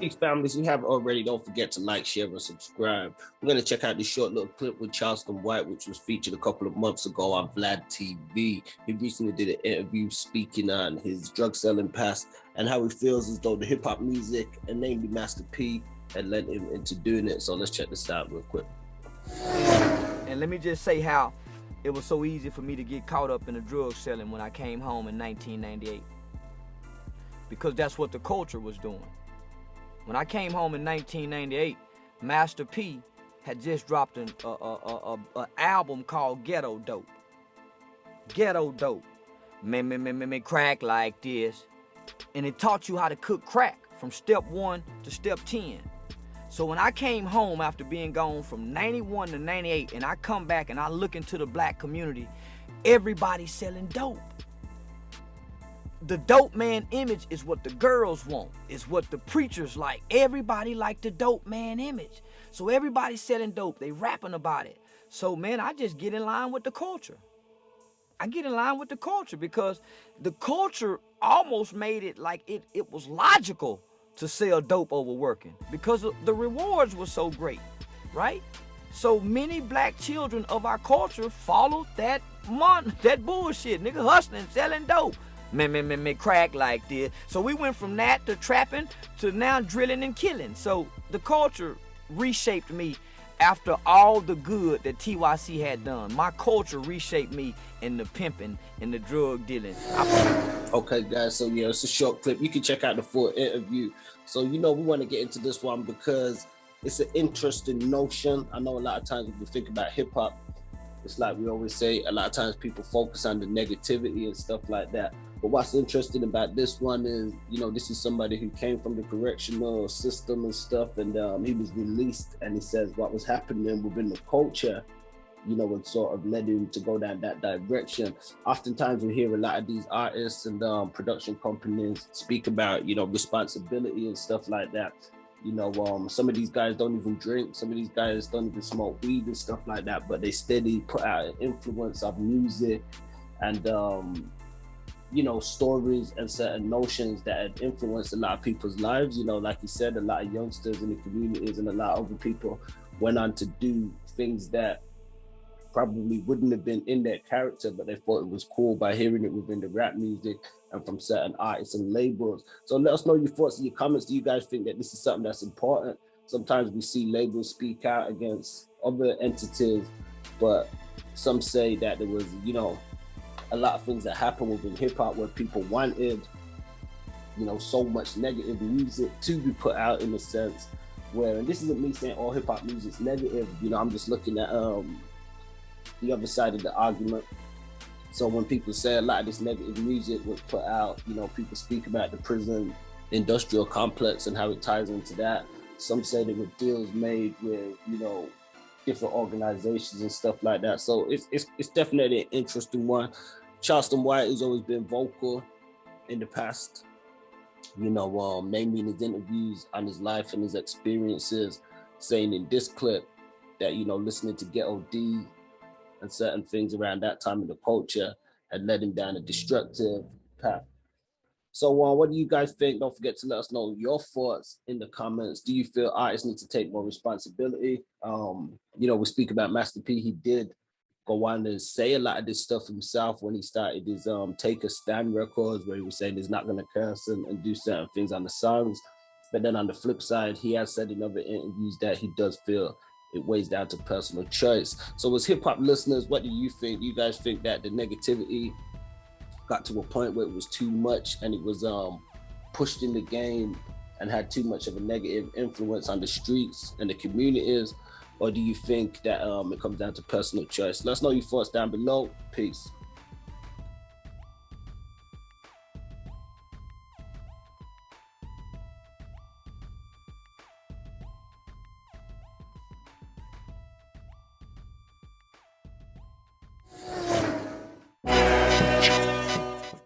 Hey families, we have already. Don't forget to like, share, and subscribe. We're going to check out this short little clip with Charleston, which was featured a couple of months ago on Vlad TV. He recently did an interview speaking on his drug selling past and how he feels as though the hip hop music, and namely Master P, had led him into doing it. So let's check this out real quick. And let me just say how it was so easy for me to get caught up in the drug selling when I came home in 1998. Because that's what the culture was doing. When I came home in 1998, Master P had just dropped an album called Ghetto Dope. Ghetto Dope. Me crack like this. And it taught you how to cook crack from step 1 to step 10. So when I came home after being gone from 91 to 98, and I come back and I look into the black community, everybody's selling dope. The dope man image is what the girls want. It's what the preachers like. Everybody like the dope man image. So everybody's selling dope. They rapping about it. So man, I just get in line with the culture. I get in line with the culture because the culture almost made it like it was logical to sell dope over working because the rewards were so great, right? So many black children of our culture followed that bullshit, nigga, hustling, selling dope. Me crack like this. So we went from that to trapping to now drilling and killing. So the culture reshaped me after all the good that TYC had done. My culture reshaped me in the pimping and the drug dealing. Okay, guys, so yeah, it's a short clip. You can check out the full interview. So, we want to get into this one because it's an interesting notion. I know a lot of times when we think about hip hop, it's like we always say, a lot of times people focus on the negativity and stuff like that. But what's interesting about this one is, this is somebody who came from the correctional system and stuff, and he was released, and he says what was happening within the culture, and sort of led him to go down that direction. Oftentimes we hear a lot of these artists and production companies speak about, responsibility and stuff like that. Some of these guys don't even drink, some of these guys don't even smoke weed and stuff like that, but they steady put out an influence of music and stories and certain notions that had influenced a lot of people's lives. Like you said, a lot of youngsters in the communities and a lot of other people went on to do things that probably wouldn't have been in their character, but they thought it was cool by hearing it within the rap music and from certain artists and labels. So let us know your thoughts and your comments. Do you guys think that this is something that's important? Sometimes we see labels speak out against other entities, but some say that there was, a lot of things that happened within hip hop where people wanted, so much negative music to be put out, in a sense where, and this isn't me saying all hip hop music's negative, I'm just looking at the other side of the argument. So when people say a lot of this negative music was put out, people speak about the prison industrial complex and how it ties into that. Some say there were deals made with, different organizations and stuff like that. So it's definitely an interesting one. Charleston White has always been vocal in the past, namely in his interviews on his life and his experiences, saying in this clip that, listening to Ghetto D and certain things around that time in the culture had led him down a destructive path. So what do you guys think? Don't forget to let us know your thoughts in the comments. Do you feel artists need to take more responsibility? We speak about Master P. He did go on to say a lot of this stuff himself when he started his Take a Stand records, where he was saying he's not going to curse and do certain things on the songs. But then on the flip side, he has said in other interviews that he does feel it weighs down to personal choice. So as hip hop listeners, what do you think? Do you guys think that the negativity got to a point where it was too much and it was pushed in the game and had too much of a negative influence on the streets and the communities? Or do you think that it comes down to personal choice? Let us know your thoughts down below. Peace.